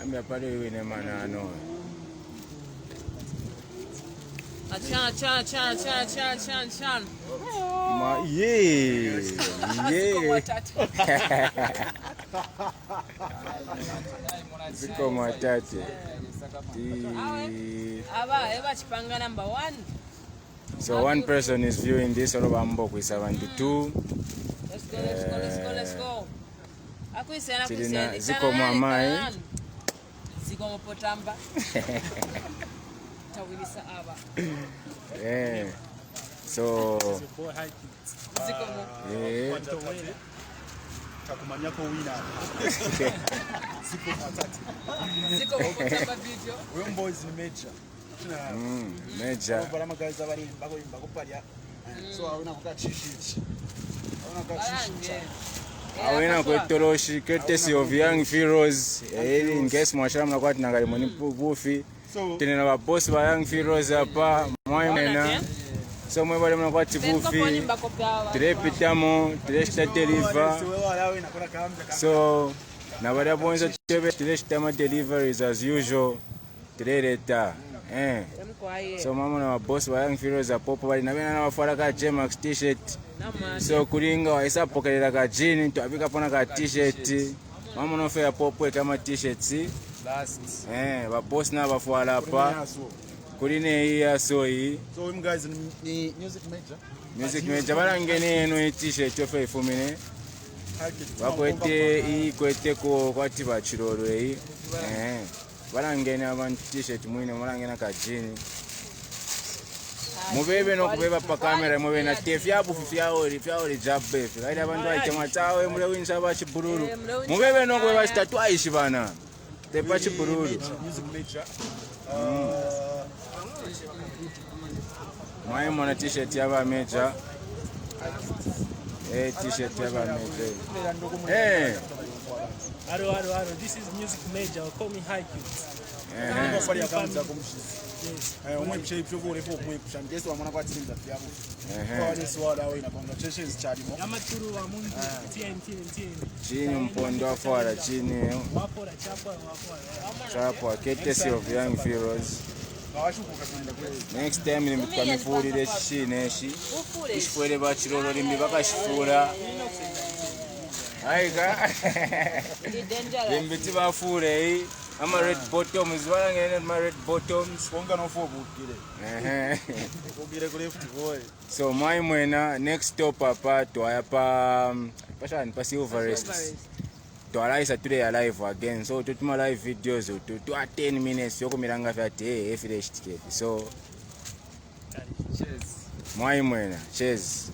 ambia pale wine manano. Chan. Yeah. Ziko matate. Eba chipanga number 1. So one person is viewing this all over Mboko is 72. Let's go. Ziko mamai. Ziko mopotamba. Tawilisa aba. Yeah. So Ziko mo. Yeah. Takumanya ko wina. Ziko mopotamba video. Uyo boys ni major. Major. Bala magazi abari bako palya. So awina kukachichichi. Awina kwetoroshi courtesy of Young Heroes. In case mwashara mnakuwa tunangali moni bufi. Tena ba boss ba Young Heroes hapa mwaimena. So mwe bale mnakuwa tibufi. Trepitamo, treshta deliver. So na bale bonza tebe treshta deliveries as usual. Treleta. So mama na boss ba Young Heroes apopo bali na bena na wafara ka J-Max t-shirt. So kulinga waisa pokelera ka jean to abika pona ka t-shirt. Mama no fair popo kama t-shirts. Last. Ba boss na bafwala hapa. Kuline hii so hii. So him guys ni music major. Music major barangene eno t-shirt yo fe fumine. Bakwete hii kwete ko kwati ba chiroro hii. Barangene abantu t-shirt mwine barangena ka jean. Mubebe no kubeba pa kamera mube na tefyabu fyaori jabbe kaida abantu aitema tawe mule winsa ba chibururu mubebe no kubeba statue ishibana tepa chibururu Music major. Mwaye mona t-shirt yaba major t-shirt yaba major Aro, this is music major, call me High Cute. Yes. Umwe mche ipyovore fo umwe kushangeso wamona kwa tsinza fyabo. Kwa ni swala we na congratulations charimo. Amaturu wa mungu TNT. Chini mpondo afara chini. Wapora Chapo courtesy of Young Heroes. Bawashukuka kwenda kweli. Next time nimkamifurire chine shi. Ishwele bachiroro limbi bakashifura. Aiga. Limbiti bafure ama red bottoms barangene ma red bottoms Konga no fo bukire. Bukire ku left boy. So my mwena next stop hapa to hapa pasha pa Silverest. To alaisa today alive again. So tutuma live videos to 10 minutes yoko miranga vyate fresh ticket. So cheers. My mwena cheers.